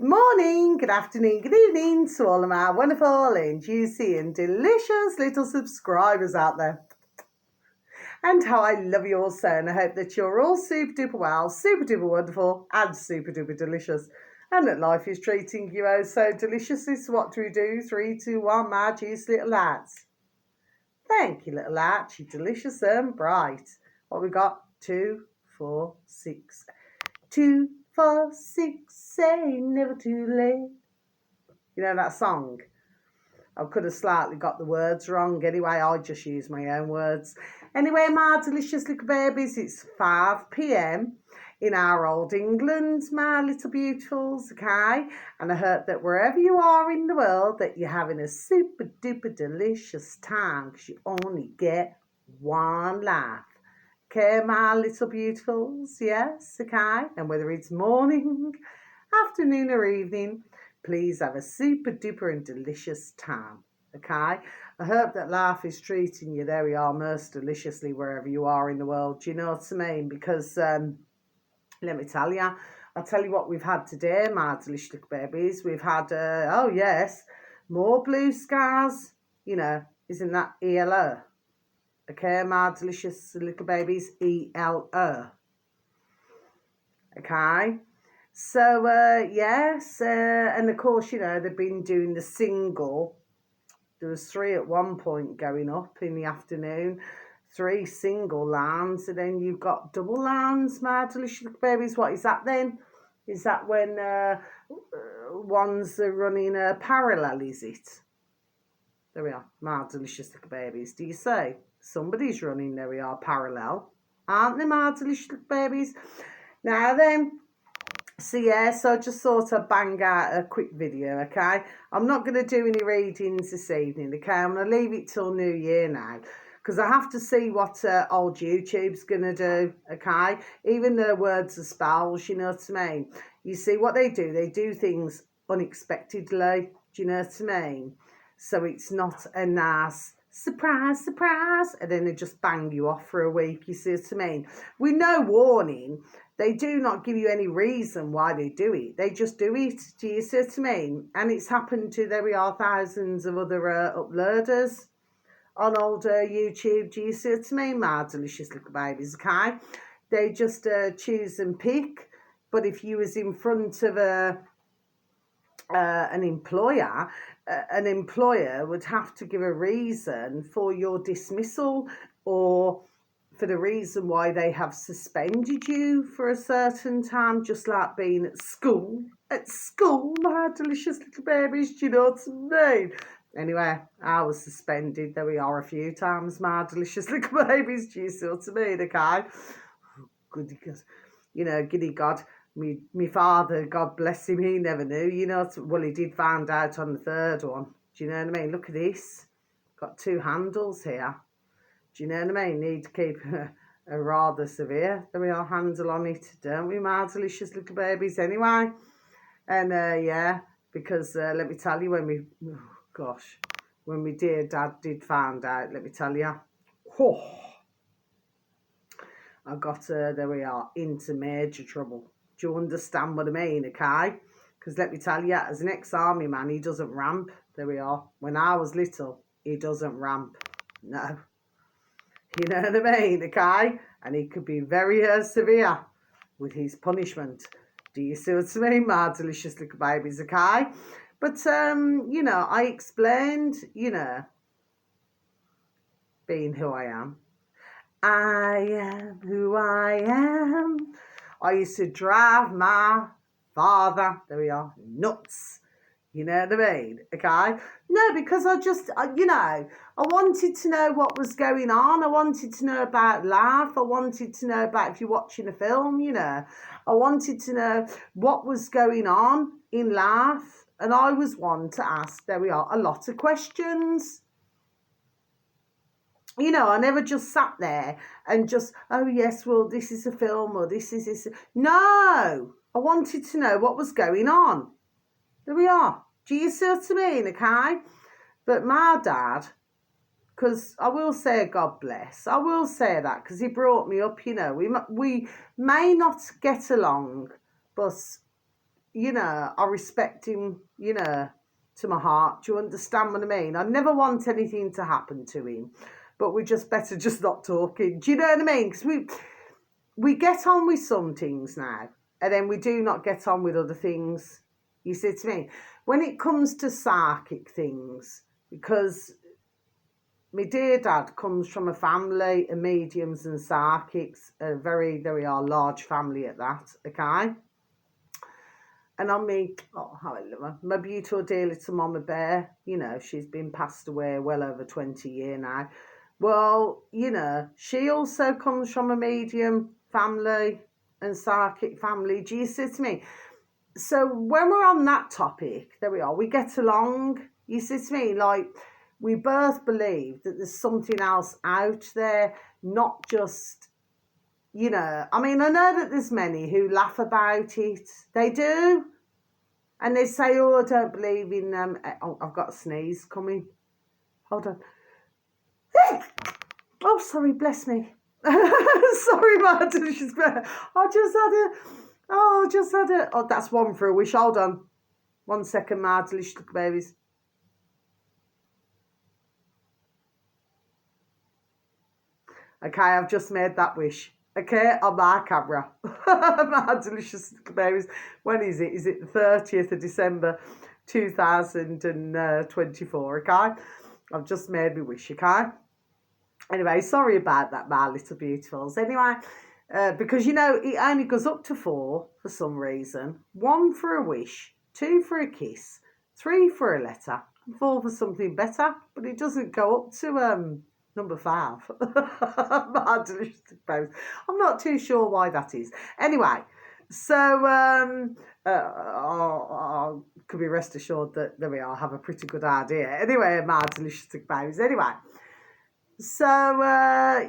Good morning, good afternoon, good evening to all of my wonderful and juicy and delicious little subscribers out there. And how I love you all so, and I hope that you're all super duper well, super duper wonderful, and super duper delicious. And that life is treating you oh so deliciously. So what do we do? 3, 2, 1, my juice little lads. Thank you, little lads. You're delicious and bright. What we got? 2, 4, 6. 2, 4, 6, ain't never too late. You know that song? I could have slightly got the words wrong. Anyway, I just use my own words. Anyway, my delicious little babies, it's 5 p.m. in our old England, my little beautifuls, okay? And I hope that wherever you are in the world that you're having a super duper delicious time, because you only get one life. Okay, my little beautifuls, yes, okay? And whether it's morning, afternoon or evening, please have a super duper and delicious time, okay? I hope that life is treating you, there we are, most deliciously wherever you are in the world, do you know what I mean? Because, let me tell you, I'll tell you what we've had today, my delicious little babies. We've had, oh yes, more blue skies, you know, isn't that ELO? Okay, my delicious little babies, ELO. Okay, so yes, and of course, you know, they've been doing the single. There was 3 at one point going up in the afternoon, 3 single lines, and then you've got double lines, my delicious little babies. What is that then? Is that when ones are running parallel, is it? There we are, my delicious little babies. Do you say? Somebody's running, there we are, parallel. Aren't they, my delicious little babies? Now then, so yeah, so I just thought I'd bang out a quick video, okay? I'm not going to do any readings this evening, okay? I'm going to leave it till New Year now, because I have to see what old YouTube's going to do, okay? Even the words are spells, you know what I mean? You see what they do things unexpectedly, do you know what I mean? So it's not a nice surprise, and then they just bang you off for a week, you see what I mean? With no warning. They do not give you any reason why they do it. They just do it, do you see what I mean? And it's happened to, there we are, thousands of other uploaders on old YouTube, do you see what I mean? My delicious little babies, okay? They just choose and pick. But if you was in front of an employer, an employer would have to give a reason for your dismissal or for the reason why they have suspended you for a certain time, just like being at school. At school, my delicious little babies, do you know what I mean? Anyway, I was suspended, there we are, a few times, my delicious little babies, do you see what I mean, okay? Good, because, you know, giddy God, me father, God bless him, he never knew, you know, well, he did find out on the third one, do you know what I mean? Look at this, got 2 handles here. Do you know what I mean? Need to keep a rather severe, there we are, handle on it, don't we, my delicious little babies, anyway? And yeah, because let me tell you, when we, oh gosh, when my dear dad did find out, let me tell you, oh, I got, there we are, into major trouble. Do you understand what I mean, okay? Because let me tell you, as an ex-army man, he doesn't ramp, there we are. When I was little, he doesn't ramp, no. You know what I mean, okay? And he could be very severe with his punishment. Do you see what I mean, my delicious little babies, okay? But, you know, I explained, you know, being who I am. I am who I am. I used to drive my father, there we are, nuts. You know what I mean? Okay? No, because I just, you know, I wanted to know what was going on. I wanted to know about life. I wanted to know about, if you're watching a film, you know, I wanted to know what was going on in life. And I was one to ask, there we are, a lot of questions. You know, I never just sat there and just, oh yes, well, this is a film or this is this. No, I wanted to know what was going on. There we are. Do you see what I mean, okay? But my dad, because I will say God bless, I will say that, because he brought me up, you know. We may not get along, but I respect him, to my heart. Do you understand what I mean? I never want anything to happen to him, but we're just better just not talking. Do you know what I mean? Because we get on with some things now, and then we do not get on with other things. You see to me? When it comes to psychic things, because my dear dad comes from a family of mediums and psychics, a very, very large family at that, okay? And on me, oh, how I love her. My beautiful dear little mama bear, she's been passed away well over 20 years now. Well, she also comes from a medium family and psychic family. Do you see to me? So when we're on that topic, there we are, we get along. You see to me? Like, we both believe that there's something else out there, not just, I know that there's many who laugh about it. They do. And they say, oh, I don't believe in them. Oh, I've got a sneeze coming. Hold on. Oh, sorry, bless me. Sorry, Martin. I just had a, oh, that's one for a wish. Hold on. 1 second, Martin. Look, babies. Okay, I've just made that wish. Okay, on my camera. My delicious babies. When is it? Is it the 30th of December 2024? Okay, I've just made me wish. Okay. Anyway, sorry about that, my little beautifuls. Anyway, because it only goes up to 4 for some reason. 1 for a wish, 2 for a kiss, 3 for a letter, and 4 for something better. But it doesn't go up to number 5. My delicious babies. I'm not too sure why that is. Anyway, so I could be rest assured that there we are. I have a pretty good idea. Anyway, my delicious babies. Anyway. So,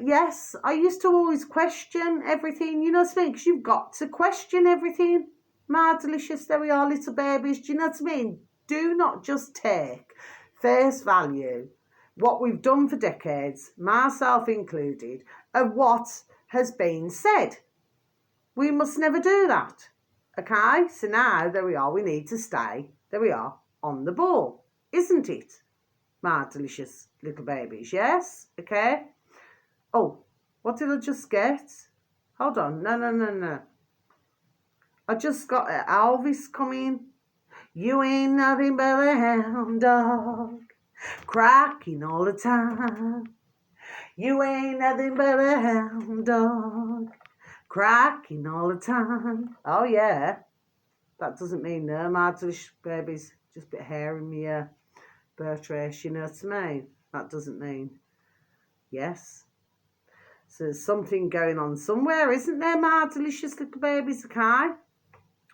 yes, I used to always question everything, what I mean? Because you've got to question everything. My delicious, there we are, little babies. Do you know what I mean? Do not just take face value what we've done for decades, myself included, of what has been said. We must never do that. Okay? So now, there we are, we need to stay, there we are, on the ball, isn't it? My delicious little babies, yes? Okay. Oh, what did I just get? Hold on. No. I just got Elvis coming. You ain't nothing but a hound dog, cracking all the time. You ain't nothing but a hound dog, cracking all the time. Oh, yeah. That doesn't mean no, my delicious babies. Just a bit of hair in my birth race, you know what I mean? That doesn't mean yes. So there's something going on somewhere, isn't there, my delicious little babies, okay?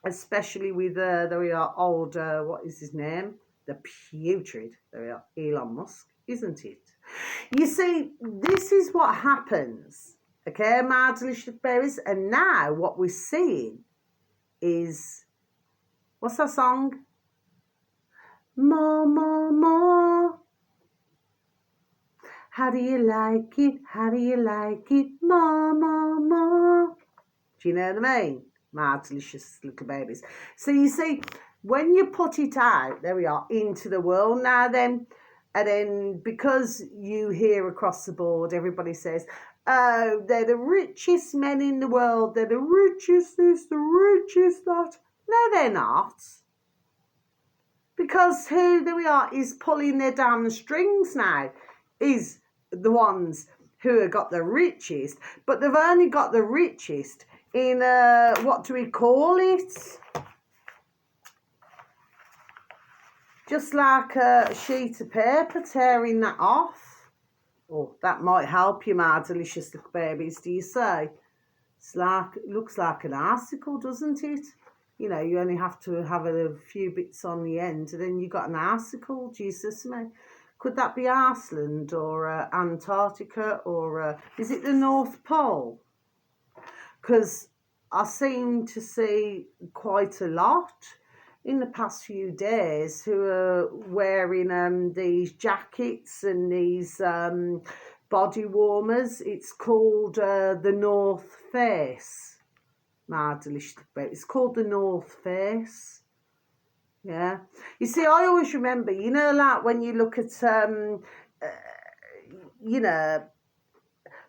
Especially with, there we are, old, what is his name? The putrid, there we are, Elon Musk, isn't it? You see, this is what happens, okay, my delicious babies? And now what we're seeing is, what's that song? More, more, more. How do you like it? How do you like it? More, more, more. Do you know what I mean? My delicious little babies. So you see, when you put it out, there we are, into the world now then, and then because you hear across the board, everybody says, oh, they're the richest men in the world. They're the richest this, the richest that. No, they're not. Because who, there we are, is pulling their damn strings now is the ones who have got the richest, but they've only got the richest in, what do we call it? Just like a sheet of paper, tearing that off. Oh, that might help you, my delicious little babies, do you say? It's like, it looks like an icicle, doesn't it? You only have to have a few bits on the end, and then you got an icicle. Jesus me. Could that be Iceland or Antarctica or is it the North Pole? Because I seem to see quite a lot in the past few days who are wearing these jackets and these body warmers. It's called the North Face. My delicious baby. It's called the North Face. Yeah. You see, I always remember, you know, like when you look at, you know,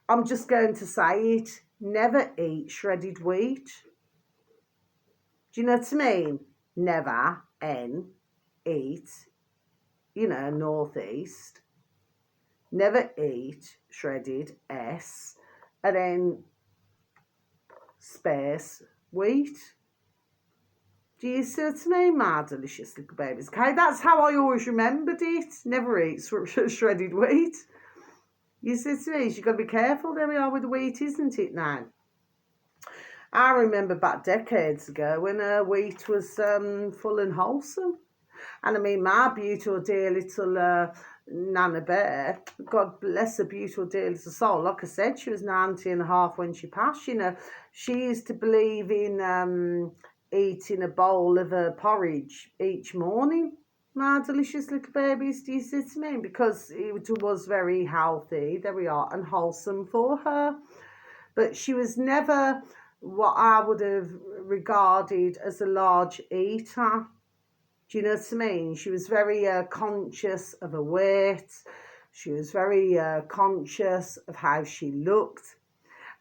I'm just going to say it, never eat shredded wheat. Do you know what I mean? Never, eat, you know, northeast. Never eat shredded, and then space wheat. Do you see what I mean, my delicious little babies? Okay, that's how I always remembered it. Never eat shredded wheat. You see what I mean? You've got to be careful. There we are with the wheat, isn't it now? I remember back decades ago when wheat was full and wholesome. And I mean, my beautiful dear little Nana Bear, God bless her beautiful dear little soul. Like I said, she was 90 and a half when she passed. You know, she used to believe in eating a bowl of porridge each morning. My delicious little babies, do you see what I mean? Because it was very healthy, there we are, and wholesome for her. But she was never what I would have regarded as a large eater. Do you know what I mean? She was very conscious of her weight. She was very conscious of how she looked.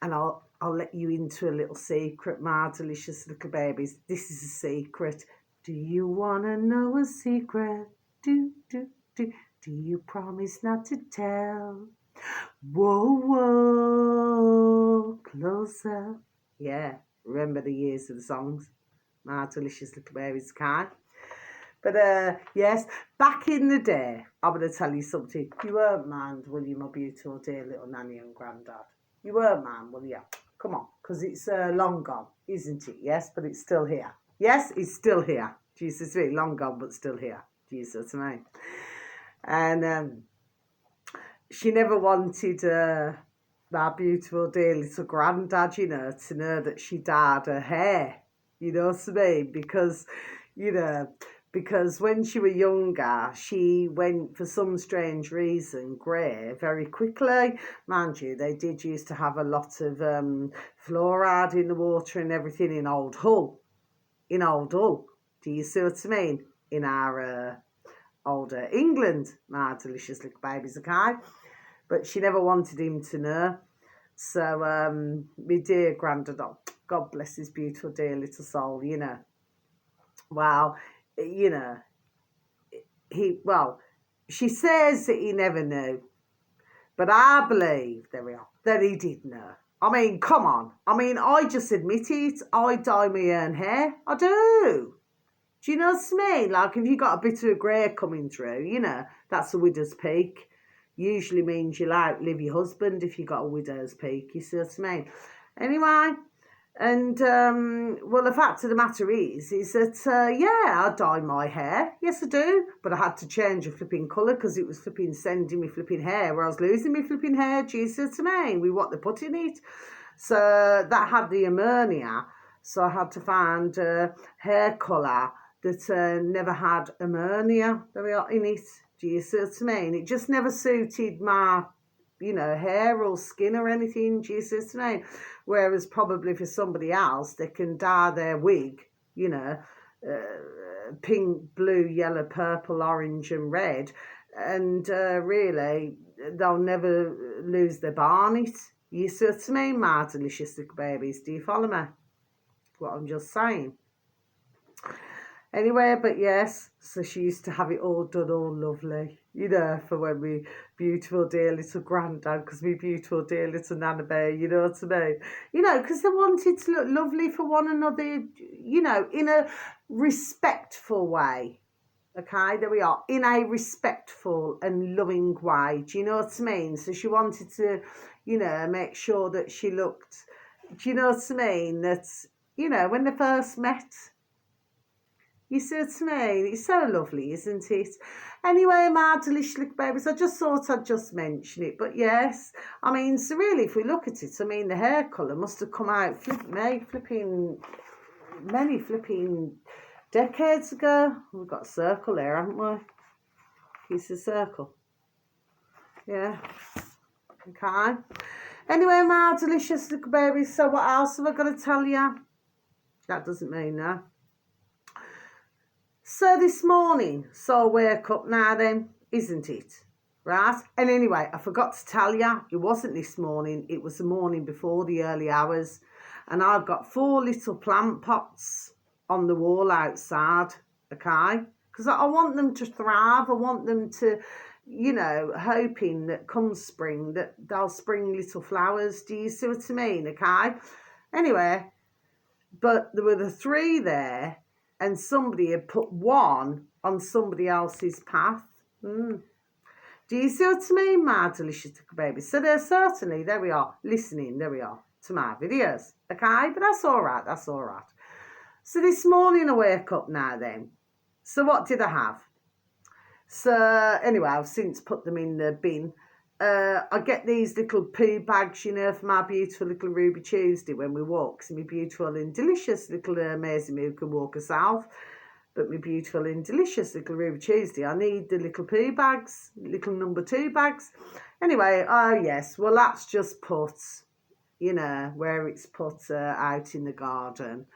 And I'll let you into a little secret, my delicious little babies. This is a secret. Do you want to know a secret? Do. Do you promise not to tell? Whoa, whoa, closer. Yeah, remember the years of the songs? My delicious little babies, can't. But yes, back in the day, I'm going to tell you something. You weren't manned, will you, my beautiful dear little nanny and granddad? You weren't manned, will you? Come on, because it's long gone, isn't it? Yes, but it's still here. Yes, it's still here. Jesus, really long gone, but still here. Jesus, me. And she never wanted my beautiful dear little granddad, you know, to know that she dyed her hair. You know what I mean? Because, you know, because when she was younger, she went, for some strange reason, grey very quickly. Mind you, they did used to have a lot of fluoride in the water and everything in Old Hull. In Old Hull. Do you see what I mean? In our older England, my delicious little babies, okay? But she never wanted him to know. So, my dear granddad, oh, God bless his beautiful dear little soul, you know. Well, you know, she says that he never knew, but I believe, there we are, that he did know. I mean, come on. I mean, I just admit it. I dye my own hair. I do. Do you know what I mean? Like, if you got a bit of grey coming through, you know, that's a widow's peak. Usually means you'll outlive your husband if you got a widow's peak. You see what I mean? Anyway, and, well, the fact of the matter is that, yeah, I dye my hair. Yes, I do. But I had to change a flipping colour because it was flipping sending me flipping hair where I was losing me flipping hair. Do you see what I mean? With what they put in it. So that had the ammonia. So I had to find a hair colour that never had ammonia. There we are in it. Do you see what I mean? It just never suited my, you know, hair or skin or anything. Do you see what I mean? Whereas probably for somebody else, they can dye their wig, you know, pink, blue, yellow, purple, orange and red. And really, they'll never lose their barnet. You see what I mean, my delicious little babies? Do you follow me? What I'm just saying. Anyway, but yes, so she used to have it all done all lovely, you know, for when we beautiful dear little granddad, because we beautiful dear little Nana Bear, you know what I mean? You know, because they wanted to look lovely for one another, you know, in a respectful way. Okay, there we are, in a respectful and loving way. Do you know what I mean? So she wanted to, you know, make sure that she looked, do you know what I mean? That, you know, when they first met, you see what I mean? It's so lovely, isn't it? Anyway, my delicious little babies, I just thought I'd just mention it. But yes, I mean, so really, if we look at it, I mean, the hair colour must have come out many flipping decades ago. We've got a circle there, haven't we? It's a circle. Yeah. Okay. Anyway, my delicious little babies, so what else have I got to tell you? That doesn't mean no. So this morning, so I wake up now then, isn't it? Right? And anyway, I forgot to tell you, it wasn't this morning, it was the morning before, the early hours. And I've got 4 little plant pots on the wall outside, okay? Because I want them to thrive, I want them to, you know, hoping that come spring that they'll spring little flowers. Do you see what I mean, okay? Anyway, but there were the 3 there, and somebody had put 1 on somebody else's path. Do you see what I mean, my delicious little babies? So they're certainly, there we are, listening, there we are, to my videos, okay? But that's all right, that's all right. So this morning I wake up now then. So what did I have? So anyway, I've since put them in the bin. I get these little poo bags, you know, for my beautiful little Ruby Tuesday when we walk. So my beautiful and delicious little Maisie who can walk herself. But my beautiful and delicious little Ruby Tuesday, I need the little poo bags, little number 2 bags. Anyway, oh yes, well that's just put, you know, where it's put out in the garden.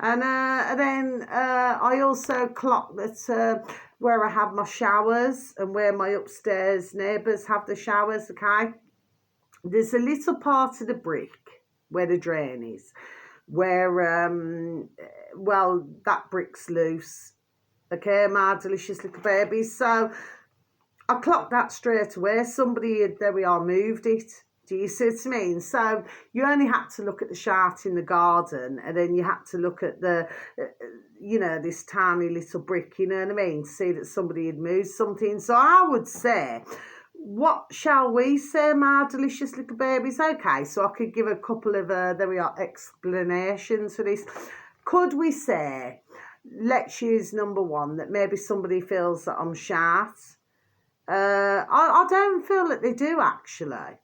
And then I also clock that where I have my showers and where my upstairs neighbours have the showers, okay? There's a little part of the brick where the drain is, where, well, that brick's loose, okay, my delicious little baby. So I clocked that straight away. Somebody, there we are, moved it. Do you see what I mean? So you only had to look at the shite in the garden, and then you had to look at the, you know, this tiny little brick, you know what I mean, to see that somebody had moved something. So I would say, what shall we say, my delicious little babies? Okay, so I could give a couple of, there we are, explanations for this. Could we say, let's use number 1, that maybe somebody feels that I'm shite? I don't feel that they do, actually.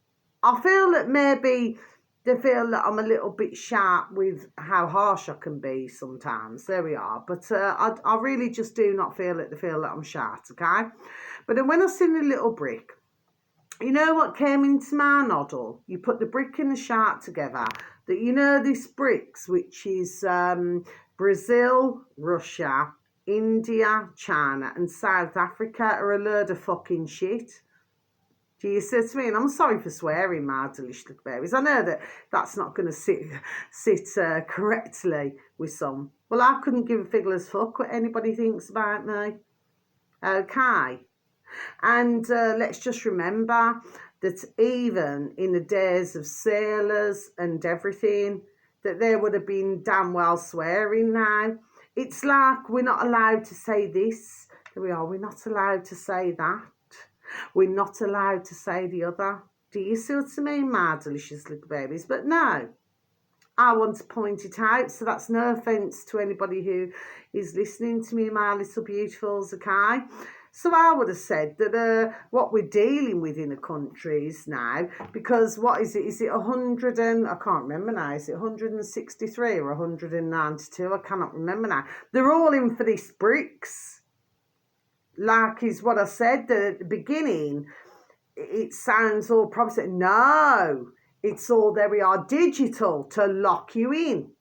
I feel that maybe they feel that I'm a little bit sharp with how harsh I can be sometimes. There we are. But I really just do not feel that they feel that I'm sharp, okay? But then when I seen the little brick, you know what came into my noddle? You put the brick and the sharp together. That, you know, this bricks, which is Brazil, Russia, India, China and South Africa, are a load of fucking shit. Do you see what I mean? I'm sorry for swearing, my delicious little babies. I know that that's not going to sit correctly with some. Well, I couldn't give a fiddler's fuck what anybody thinks about me. Okay. And let's just remember that even in the days of sailors and everything, that there would have been damn well swearing now. It's like we're not allowed to say this. There we are. We're not allowed to say that. We're not allowed to say the other. Do you see what I mean, my delicious little babies? But no, I want to point it out. So that's no offence to anybody who is listening to me, my little beautifuls, okay? So I would have said that what we're dealing with in the country is now, because what is it? Is it 100 and, I can't remember now, is it 163 or 192? I cannot remember now. They're all in for this bricks. Like is what I said at the beginning, it sounds all promising. No, it's all, there we are, digital to lock you in.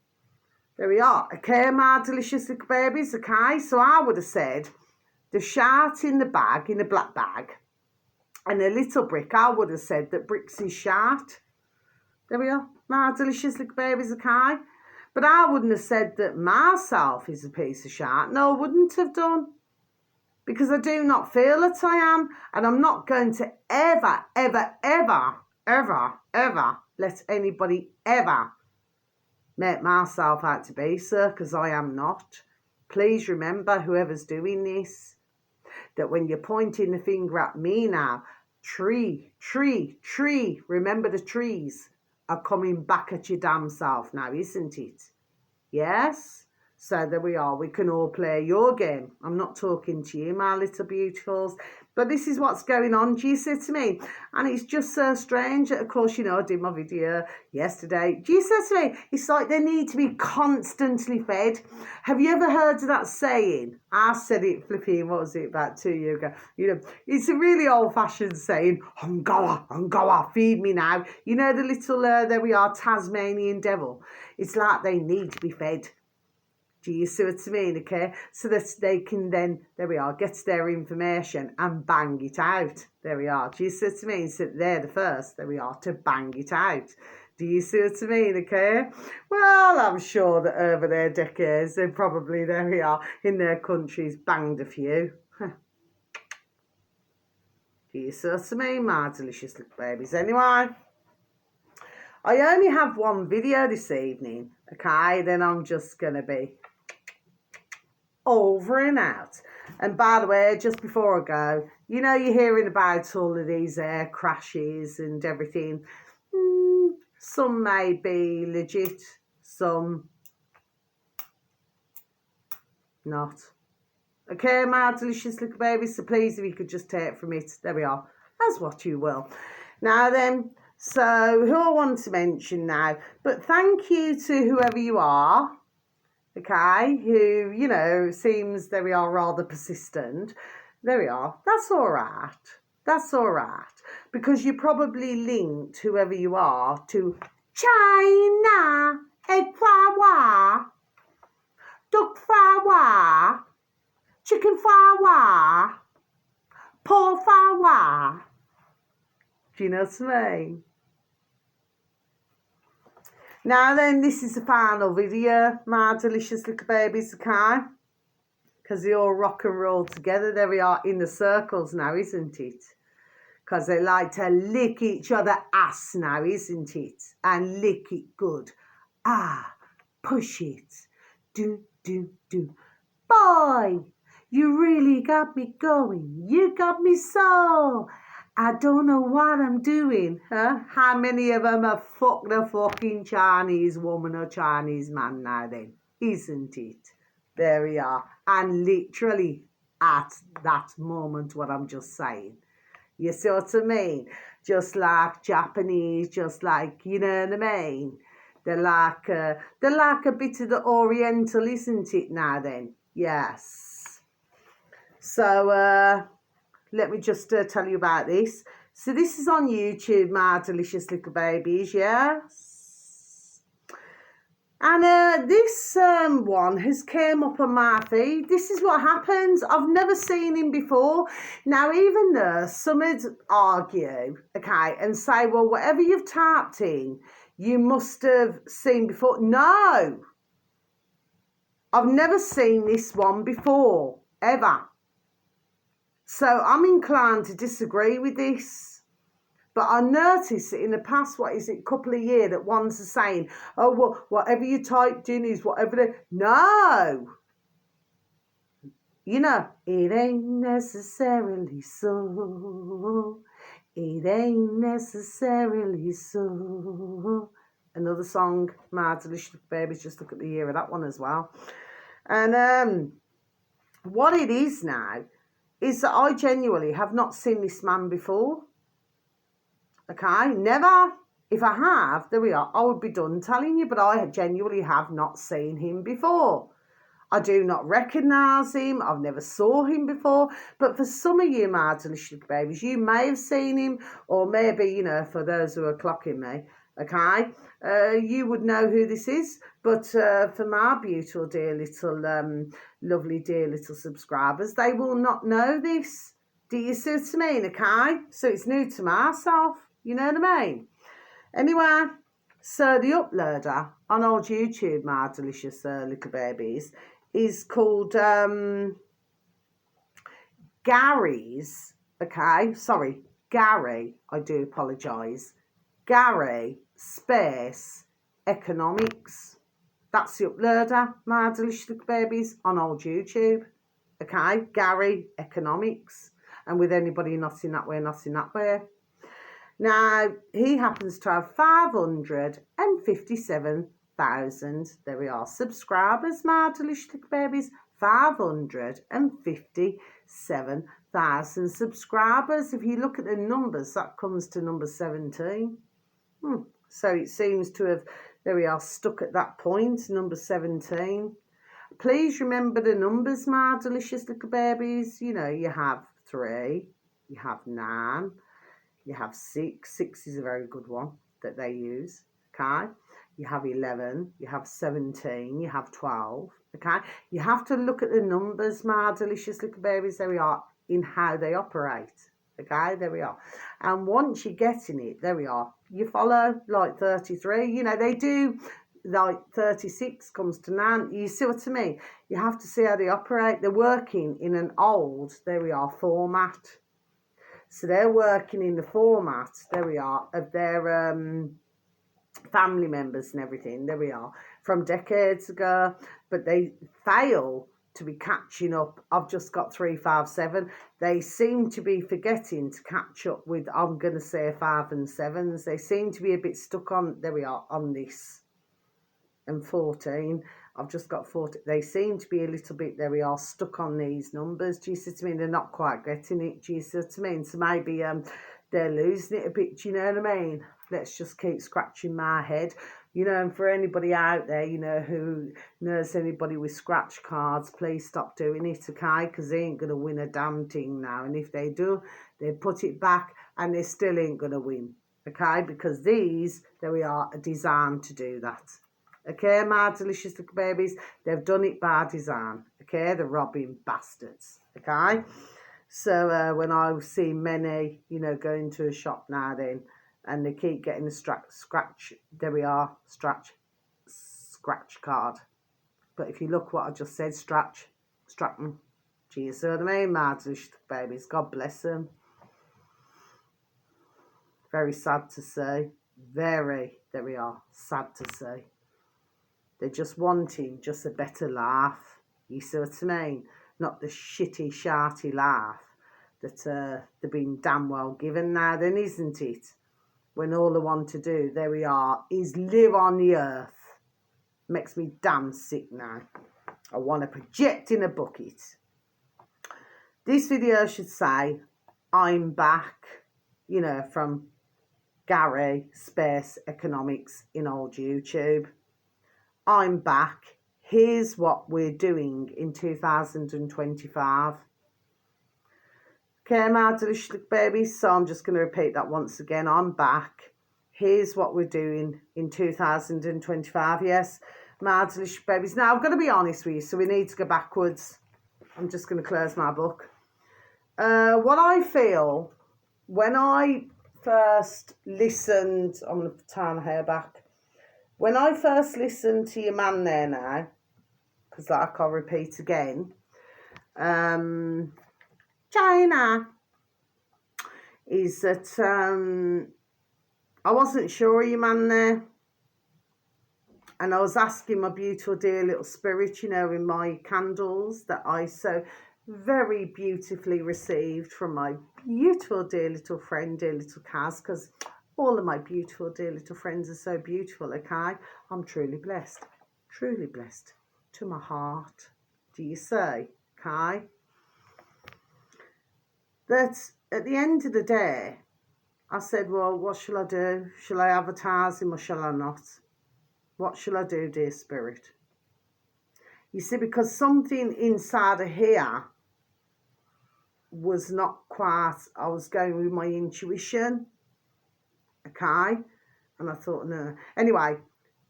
There we are. Okay, my delicious little babies, okay? So I would have said the shite in the bag, in the black bag, and a little brick. I would have said that bricks is shite. There we are, my delicious little babies, okay? But I wouldn't have said that myself is a piece of shite. No, I wouldn't have done. Because I do not feel that I am, and I'm not going to ever, ever, ever, ever, ever let anybody ever make myself out to be, sir, because I am not. Please remember, whoever's doing this, that when you're pointing the finger at me now, tree, remember the trees are coming back at your damn self now, isn't it? Yes? So there we are. We can all play your game. I'm not talking to you, my little beautifuls. But this is what's going on, do you see to me? And it's just so strange. Of course, you know, I did my video yesterday. Do you see to me? It's like they need to be constantly fed. Have you ever heard of that saying? I said it flipping, what was it, about 2 years ago? You know, it's a really old-fashioned saying, Hungoa, feed me now. You know the little, there we are, Tasmanian devil. It's like they need to be fed. Do you see what I mean? Okay, so that they can then, there we are, get their information and bang it out. There we are. Do you see what I mean? So they're the first, there we are, to bang it out. Do you see what I mean? Okay, well, I'm sure that over their decades, they probably, there we are, in their countries, banged a few. Do you see what I mean, my delicious little babies? Anyway, I only have one video this evening, okay? Then I'm just going to be over and out. And by the way, just before I go, you know, you're hearing about all of these air crashes and everything. Some may be legit, some not. Okay, my delicious little babies, so please, if you could just take from it, there we are, as what you will. Now then, so who I want to mention now, but thank you to whoever you are, okay, who, you know, seems, there we are, rather persistent. There we are. That's all right. That's all right. Because you probably linked, whoever you are, to China, egg fried wah, duck fried wah, chicken fried wah, pork fried wah. Do you know what I mean? Now then, this is the final video, my delicious little babies, okay? Because they all rock and roll together. There we are in the circles now, isn't it? Because they like to lick each other ass now, isn't it? And lick it good. Ah, push it. Do, do, do. Boy, you really got me going. You got me so. I don't know what I'm doing, huh? How many of them have fucked a fucking Chinese woman or Chinese man now then? Isn't it? There we are. And literally at that moment, what I'm just saying. You see what I mean? Just like Japanese, just like, you know what I mean? They're like a bit of the Oriental, isn't it now then? Yes. So, let me just tell you about this. So this is on YouTube, my delicious little babies, yes. And this one has came up on my feed. This is what happens. I've never seen him before. Now, even though some would argue, okay, and say, well, whatever you've typed in, you must have seen before. No. I've never seen this one before, ever. So I'm inclined to disagree with this. But I noticed that in the past, couple of years, that ones are saying, oh, well, whatever you typed in is whatever. No. You know, it ain't necessarily so. It ain't necessarily so. Another song, my delicious babies, just look at the year of that one as well. And what it is now is that I genuinely have not seen this man before. Okay, never. If I have, there we are, I would be done telling you, but I genuinely have not seen him before. I do not recognise him. I've never saw him before. But for some of you, my delicious babies, you may have seen him, or maybe, you know, for those who are clocking me, okay, you would know who this is. But for my beautiful, dear little, lovely, dear little subscribers, they will not know this. Do you see what I mean, okay? So it's new to myself, you know what I mean? Anyway, so the uploader on old YouTube, my delicious little babies, is called Gary's, okay, sorry, Gary, I do apologise, Gary space economics. That's the uploader, my delicious little babies, on old YouTube, okay, Gary economics, and with anybody not in that way, not in that way. Now, he happens to have 557,000, there we are, subscribers, my delicious little babies, 557,000 subscribers. If you look at the numbers, that comes to number 17. So it seems to have, there we are, stuck at that point, number 17. Please remember the numbers, my delicious little babies. You know, you have 3, you have 9, you have 6. 6 is a very good one that they use, okay? you have 11, you have 17, you have 12, okay? You have to look at the numbers, my delicious little babies, there we are, in how they operate, okay? There we are. And once you're getting it, there we are, you follow, like 33, you know, they do, like 36 comes to 9, you see what I mean? You have to see how they operate. They're working in an old, there we are, format. So they're working in the format, there we are, of their family members and everything, there we are, from decades ago, but they fail to be catching up. I've just got 357. They seem to be forgetting to catch up with, I'm going to say 5 and 7s. They seem to be a bit stuck on, there we are, on this. And 14, I've just got 40. They seem to be a little bit, there we are, stuck on these numbers. Do you see what I mean? They're not quite getting it. Do you see what I mean? So maybe they're losing it a bit. Do you know what I mean? Let's just keep scratching my head. You know, and for anybody out there, you know, who knows anybody with scratch cards, please stop doing it, okay? Because they ain't going to win a damn thing now. And if they do, they put it back and they still ain't going to win, okay? Because these, there we are designed to do that. Okay, my delicious little babies, they've done it by design. Okay, the robbing bastards. Okay, so when I see many, you know, going to a shop now then, and they keep getting a scratch, there we are, scratch card. But if you look what I just said, Stratton. Do you see what I mean, my delicious little babies? God bless them. Very sad to see. Very, there we are, sad to see. They're just wanting just a better laugh. You see what I mean? Not the shitty, sharty laugh that they've been damn well given now then, isn't it? When all they want to do, there we are, is live on the earth. Makes me damn sick now. I want to project in a bucket. This video should say, I'm back, you know, from Gary Space Economics in old YouTube. I'm back. Here's what we're doing in 2025. Okay, my delicious babies. So I'm just going to repeat that once again. I'm back. Here's what we're doing in 2025. Yes, my delicious babies. Now, I'm going to be honest with you, so we need to go backwards. I'm just going to close my book. What I feel when I first listened, I'm going to turn my hair back. When I first listened to your man there now, because like I'll repeat again, China, is that I wasn't sure of your man there. And I was asking my beautiful dear little spirit, you know, in my candles that I so very beautifully received from my beautiful dear little friend, dear little Kaz, because all of my beautiful dear little friends are so beautiful, okay? I'm truly blessed to my heart. Do you say, okay? That at the end of the day, I said, well, what shall I do? Shall I advertise him or shall I not? What shall I do, dear spirit? You see, because something inside of here was not quite, I was going with my intuition, okay? And I thought, no. Anyway,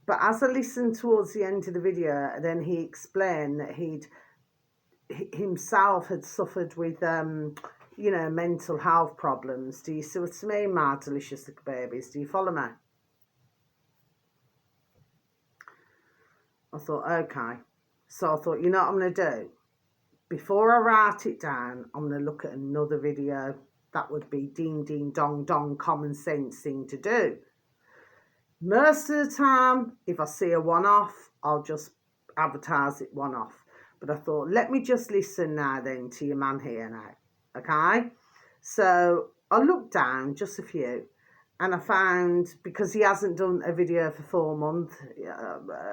but as I listened towards the end of the video, then he explained that he'd himself had suffered with, you know, mental health problems. Do you see what I mean, my delicious little babies? Do you follow me? I thought, okay. So I thought, you know what I'm going to do? Before I write it down, I'm going to look at another video. That would be ding, ding, dong, dong, common sense thing to do. Most of the time, if I see a one-off, I'll just advertise it one-off. But I thought, let me just listen now then to your man here now, okay? So I looked down just a few, and I found, because he hasn't done a video for 4 months,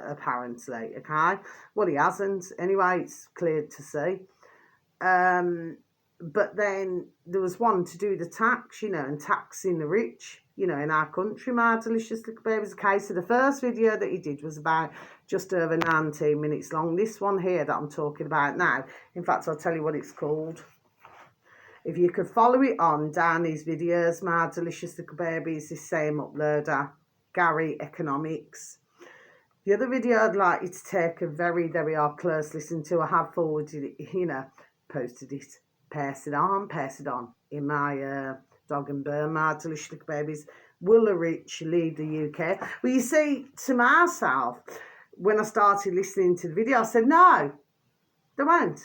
apparently, okay? Well, he hasn't. Anyway, it's clear to see. But then there was one to do the tax, you know, and taxing the rich, you know, in our country, my delicious little babies. Okay, so the first video that he did was about just over 19 minutes long. This one here that I'm talking about now, in fact, I'll tell you what it's called. If you could follow it on down his videos, my delicious little babies, this same uploader, Gary Economics. The other video I'd like you to take a very, very close listen to, I have forwarded it, posted it, pass it on in my Dog and Bird, my delicious little babies. Will the rich leave the UK? Well, you see, to myself, when I started listening to the video, I said, no, they won't.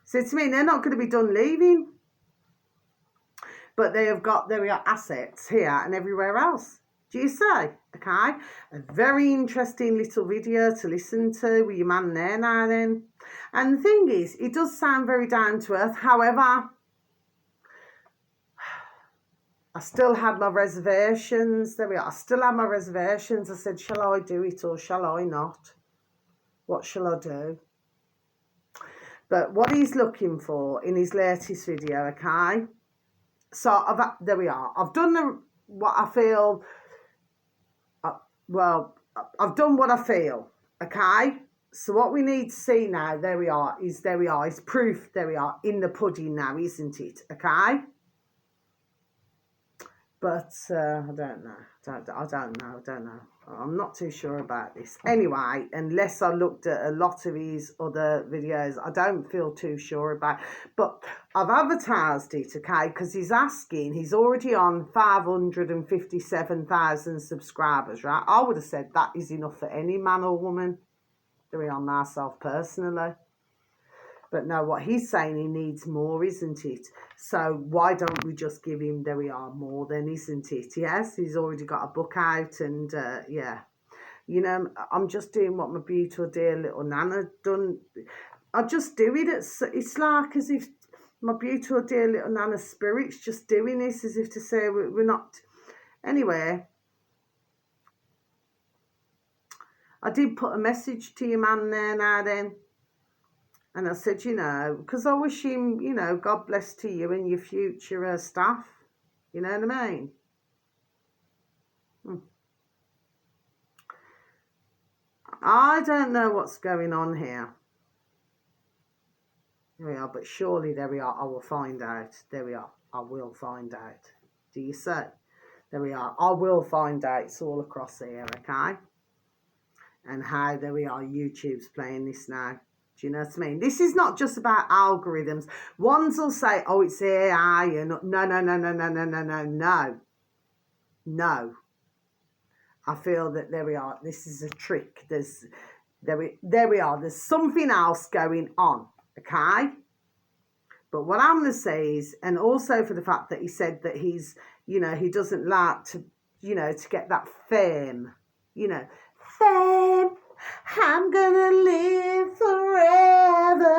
Said to me, they're not going to be done leaving. But they have got their assets here and everywhere else. Do you say? Okay. A very interesting little video to listen to with your man there now then. And the thing is, it does sound very down to earth. However, I still had my reservations. There we are. I still had my reservations. I said, shall I do it or shall I not? What shall I do? But what he's looking for in his latest video, okay? So, there we are. I've done what I feel. I've done what I feel, okay? So what we need to see now, there we are, is proof, there we are, in the pudding now, isn't it, okay? But I don't know. I'm not too sure about this. Anyway, unless I looked at a lot of his other videos, I don't feel too sure about it. But I've advertised it, okay, because he's already on 557,000 subscribers, right? I would have said that is enough for any man or woman. Doing on myself personally. But no, what he's saying, he needs more, isn't it? So why don't we just give him, there we are, more then, isn't it? Yes, he's already got a book out and, yeah. I'm just doing what my beautiful dear little Nana done. I just do it. It's like as if my beautiful dear little Nana's spirit's just doing this, as if to say we're not. Anyway, I did put a message to your man there now then. And I said, because I wish him, God bless to you and your future staff. You know what I mean? I don't know what's going on here. There we are, but surely there we are. I will find out. There we are. I will find out. Do you say? There we are. I will find out. It's all across here, okay? And how, there we are, YouTube's playing this now. Do you know what I mean? This is not just about algorithms. Ones will say, oh, it's AI. And no. I feel that there we are. This is a trick. There we are. There's something else going on. Okay? But what I'm going to say is, and also for the fact that he said that he's, he doesn't like to, to get that fame. Fame. I'm gonna live forever.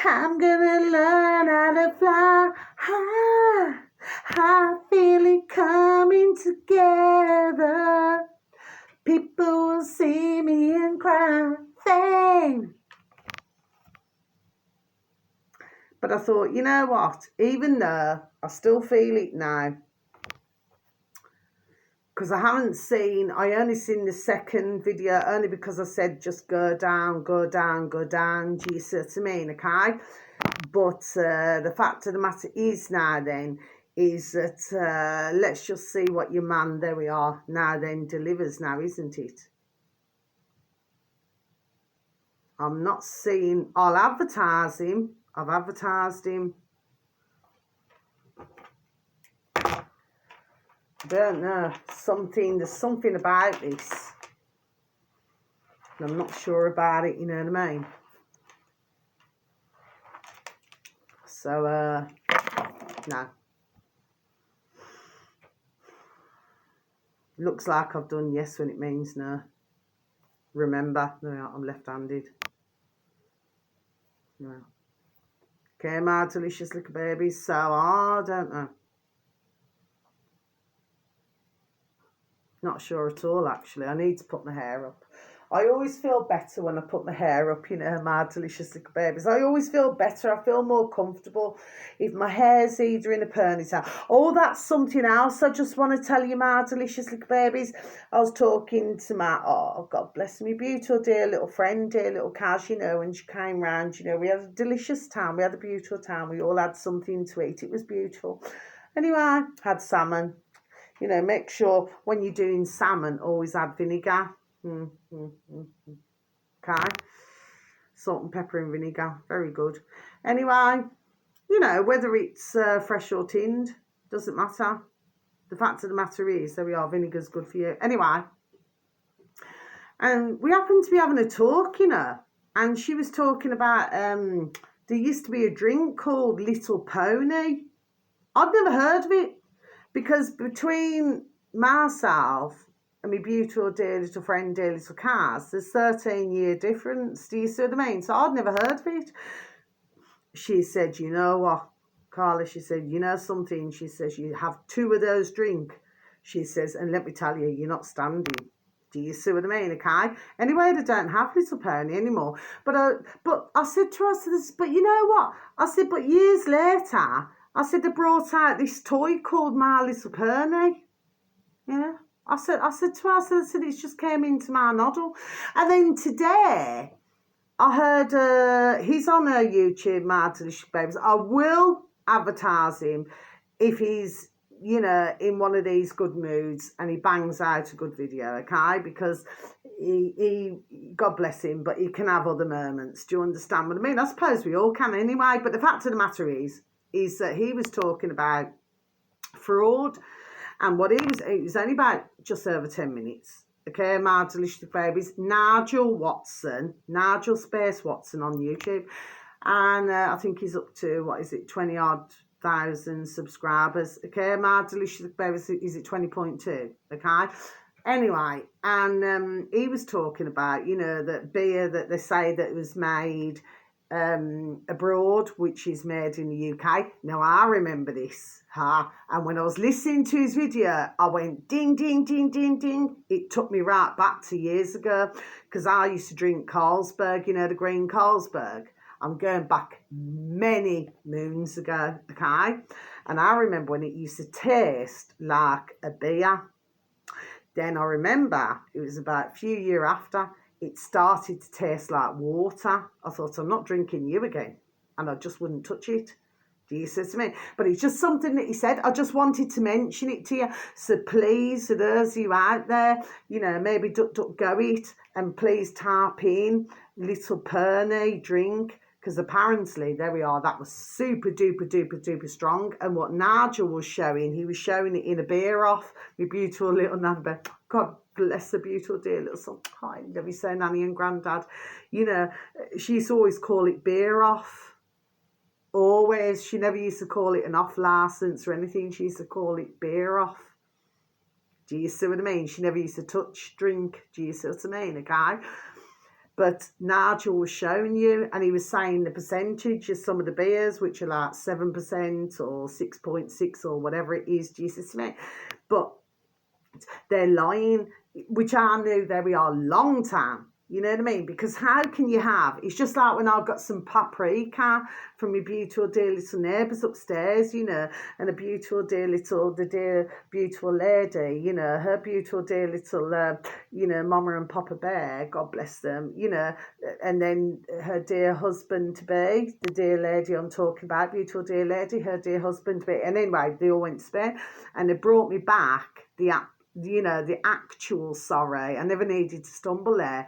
I'm gonna learn how to fly high. I feel it coming together. People will see me and cry. Fame. But I thought, you know what? Even though I still feel it now, because I only seen the second video, only because I said just go down, do you see what I mean, okay? But the fact of the matter is now then, is that let's just see what your man, there we are, now then delivers now, isn't it? I'm not seeing, I'll advertise him, I've advertised him. I don't know, there's something about this. And I'm not sure about it, you know what I mean? So, no. Looks like I've done yes when it means no. Remember, no, I'm left-handed. No. Okay, my delicious little babies, so I don't know. Not sure at all, actually. I need to put my hair up. I always feel better when I put my hair up, my delicious little babies. I always feel better. I feel more comfortable if my hair's either in a ponytail. Oh, that's something else I just want to tell you, my delicious little babies. I was talking to my, oh, God bless me, beautiful, dear little friend, dear little Kaz, when she came round, we had a delicious time. We had a beautiful time. We all had something to eat. It was beautiful. Anyway, had salmon. You know, make sure when you're doing salmon, always add vinegar. Okay. Salt and pepper and vinegar. Very good. Anyway, you know, whether it's fresh or tinned, doesn't matter. The fact of the matter is, there we are, vinegar's good for you. Anyway, and we happened to be having a talk, you know, and she was talking about there used to be a drink called Little Pony. I'd never heard of it, because between myself and my beautiful dear little friend, dear little Kaz, there's 13-year difference. Do you see what I mean? So I'd never heard of it. She said, you know what, Carla, she said, you know something? She says, you have 2 of those drink. She says, and let me tell you, you're not standing. Do you see what I mean? Okay. Anyway, they don't have Little Pony anymore. But I said to her, I said, but you know what? I said, but years later, I said, they brought out this toy called My Little Pony. Yeah. I said to her, I said, it's just came into my noddle. And then today, I heard he's on her YouTube, My Delicious Babies. I will advertise him if he's, you know, in one of these good moods and he bangs out a good video, okay? Because he God bless him, but he can have other moments. Do you understand what I mean? I suppose we all can anyway. But the fact of the matter is that he was talking about fraud, and what it was only about just over 10 minutes. Okay, My Delicious Babies, Nigel Space Watson on YouTube. And I think he's up to, 20-odd thousand subscribers. Okay, My Delicious Babies, is it 20.2? Okay. Anyway, and he was talking about, you know, that beer that they say that was made abroad, which is made in the UK. Now, I remember this, and when I was listening to his video, I went ding, ding, ding, ding, ding. It took me right back to years ago, because I used to drink Carlsberg, you know, the green Carlsberg. I'm going back many moons ago, okay? And I remember when it used to taste like a beer. Then I remember it was about a few years after, it started to taste like water. I thought, I'm not drinking you again. And I just wouldn't touch it. Do you see what I mean? But it's just something that he said. I just wanted to mention it to you. So please, for those of you out there, you know, maybe duck go it, and please type in Little Pony drink. Because apparently, there we are, that was super duper duper duper strong. And what Nigel was showing, he was showing it in a beer off. My beautiful little Nanny. God bless the beautiful dear little son. I love you so, Nanny and Grandad. You know, she used to always call it beer off. Always. She never used to call it an off license or anything. She used to call it beer off. Do you see what I mean? She never used to touch drink. Do you see what I mean? Okay. But Nigel was showing you, and he was saying the percentage of some of the beers, which are like 7% or 6.6 or whatever it is. Do you see what I mean? But they're lying, which I knew there we are long time. You know what I mean? Because how can you have, it's just like when I got some paprika from my beautiful dear little neighbours upstairs, you know, and a beautiful dear little, the dear beautiful lady, you know, her beautiful dear little, you know, Mama and Papa Bear, God bless them, you know, and then her dear husband to be, the dear lady I'm talking about, beautiful dear lady, her dear husband to be, and anyway, they all went to Spain, and they brought me back the actual, sorry, I never needed to stumble there,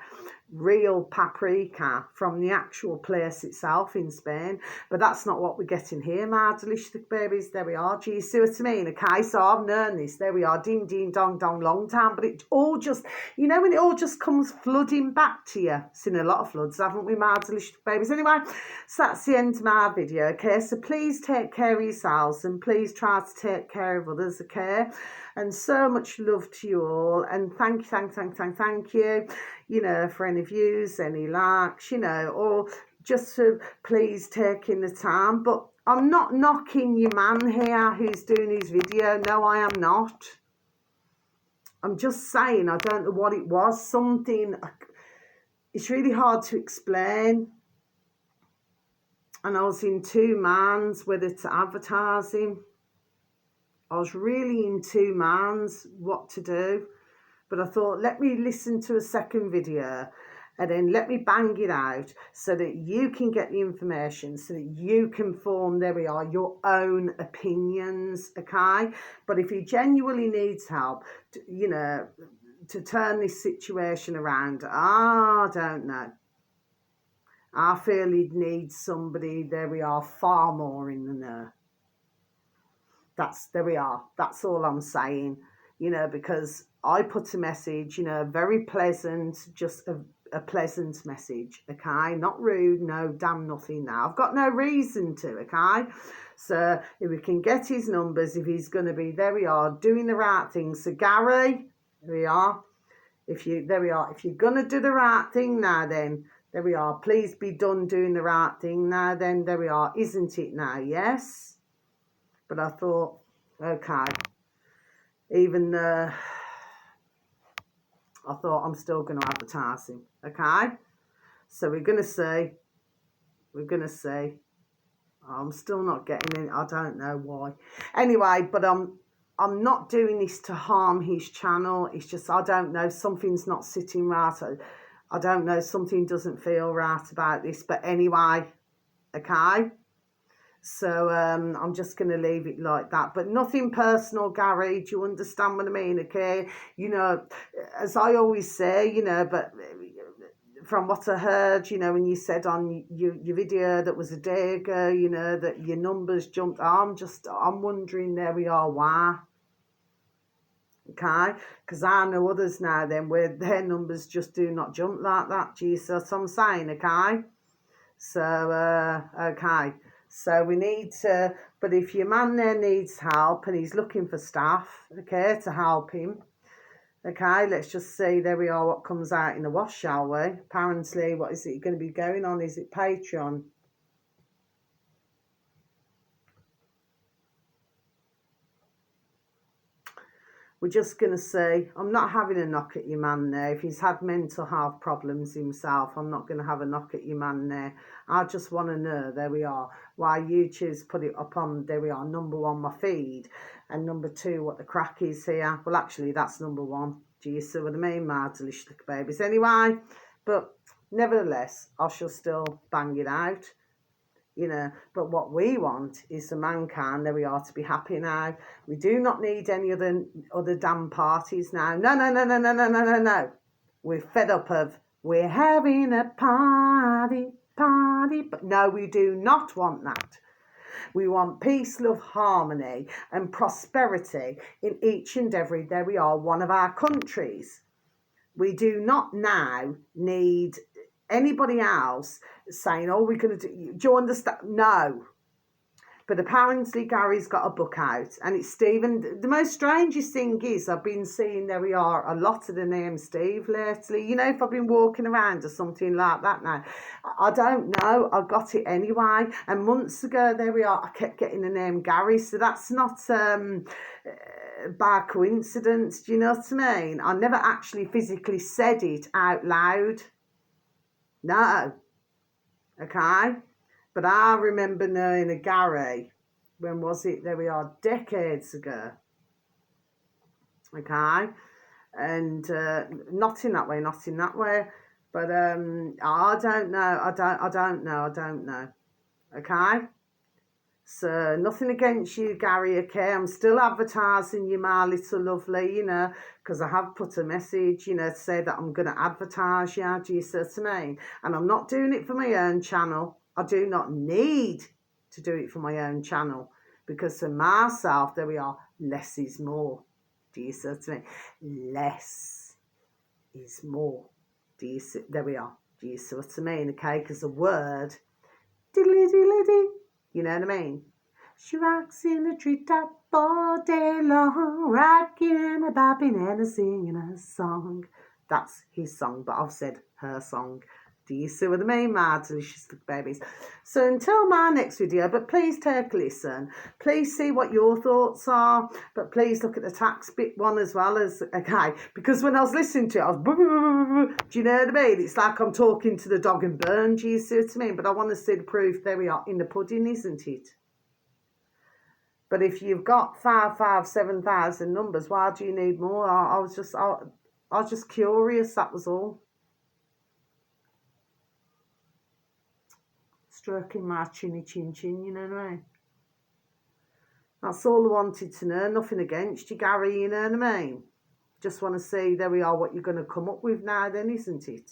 real paprika from the actual place itself in Spain. But that's not what we're getting here, My Delicious Babies. There we are. Do you see what I mean? Okay, so I've known this. There we are. Ding, ding, dong, dong, long time. But it all just, you know, when it all just comes flooding back to you. Seen a lot of floods, haven't we, My Delicious Babies? Anyway, so that's the end of my video, okay? So please take care of yourselves, and please try to take care of others, okay? And so much love to you all, and thank you, you know, for any views, any likes, you know, or just to please taking the time. But I'm not knocking your man here who's doing his video. No, I am not. I'm just saying, I don't know what it was. Something, it's really hard to explain. And I was in two minds whether to advertise him. I was really in two minds what to do. But I thought, let me listen to a second video and then let me bang it out so that you can get the information, so that you can form, there we are, your own opinions, okay? But if he genuinely needs help, you know, to turn this situation around, I don't know. I feel he'd need somebody, there we are, far more in the know. There we are. That's all I'm saying, you know, because I put a message, you know, very pleasant, just a pleasant message, okay? Not rude, no damn nothing now. I've got no reason to, okay? So if we can get his numbers, if he's going to be, there we are, doing the right thing. So Gary, there we are. There we are. If you're going to do the right thing now, then there we are. Please be done doing the right thing now, then there we are. Isn't it now? Yes? But I thought, okay, even though I thought I'm still going to advertise him, okay? So we're going to see. I'm still not getting in. I don't know why. Anyway, but I'm not doing this to harm his channel. It's just, I don't know, something's not sitting right. I don't know, something doesn't feel right about this. But anyway, okay? So I'm just going to leave it like that. But nothing personal, Gary. Do you understand what I mean? Okay. You know, as I always say, you know, but from what I heard, you know, when you said on your video that was a day ago, you know, that your numbers jumped. I'm wondering, there we are, why? Okay, because I know others now then where their numbers just do not jump like that. Do you see what I'm saying? Okay. So, okay. So we need to, but if your man there needs help and he's looking for staff, okay, to help him, okay, let's just see, there we are, what comes out in the wash, shall we? Apparently, what is it going to be going on? Is it Patreon? We're just going to see. I'm not having a knock at your man there. If he's had mental health problems himself, I'm not going to have a knock at your man there. I just want to know, there we are, why YouTube's put it up on, there we are, number one, my feed. And number two, what the crack is here. Well, actually, that's number one. Do you see what I mean, my delicious little babies? Anyway, but nevertheless, I shall still bang it out. You know, but what we want is the mankind, there we are, to be happy now. We do not need any other damn parties now. No, no, no, no, no, no, no, no, no. We're fed up of, we're having a party, but no, we do not want that. We want peace, love, harmony and prosperity in each and every, there we are, one of our countries. We do not now need anybody else saying, oh, we're going to do you understand? No. But apparently Gary's got a book out, and it's Stephen. The most strangest thing is I've been seeing, there we are, a lot of the name Steve lately. You know, if I've been walking around or something like that now. I don't know. I got it anyway. And months ago, there we are, I kept getting the name Gary. So that's not by coincidence. Do you know what I mean? I never actually physically said it out loud. No. Okay. But I remember knowing a Gary, when was it? There we are, decades ago. Okay. And not in that way, not in that way. But I don't know. I don't know. Okay. So nothing against you, Gary, okay? I'm still advertising you, my little lovely, you know, because I have put a message, you know, to say that I'm going to advertise you, do you see what I mean? And I'm not doing it for my own channel. I do not need to do it for my own channel, because for myself, there we are, less is more. Do you see what I mean? Less is more. Do you see? There we are. Do you see what I mean? Okay, because the word, diddly diddly dee. You know what I mean? She rocks in the treetop all day long, rocking and a bopping and a singing a song. That's his song, but I've said her song. Do you see what I mean, my delicious babies? So until my next video, but please take a listen. Please see what your thoughts are, but please look at the tax bit one as well as, okay, because when I was listening to it, I was, do you know what I mean? It's like I'm talking to the dog and burn, do you see what I mean? But I want to see the proof, there we are, in the pudding, isn't it? But if you've got 7,000 numbers, why do you need more? I was just curious, that was all. stroking my chinny chin chin, you know what I mean? That's all I wanted to know. Nothing against you, Gary, you know what I mean? Just want to see, there we are, what you're going to come up with now then, isn't it?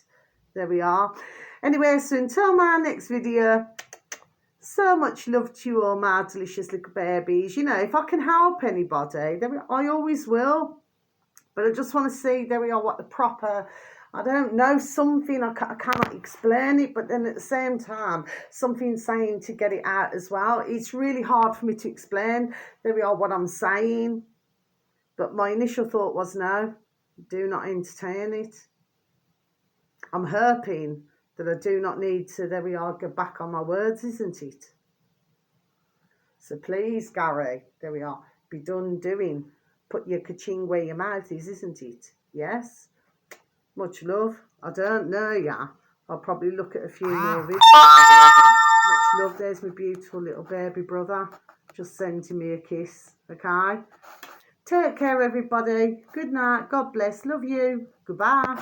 There we are. Anyway, so until my next video, so much love to you all, my delicious little babies. You know, if I can help anybody, I always will. But I just want to see, there we are, what the proper, I don't know, something, I cannot explain it, but then at the same time, something saying to get it out as well. It's really hard for me to explain, there we are, what I'm saying. But my initial thought was, no, do not entertain it. I'm hoping that I do not need to, there we are, go back on my words, isn't it? So please, Gary, there we are, be done doing. Put your ka-ching where your mouth is, isn't it? Yes? Much love. I don't know, yeah. I'll probably look at a few more videos. Much love. There's my beautiful little baby brother. Just sending me a kiss, okay? Take care, everybody. Good night. God bless. Love you. Goodbye.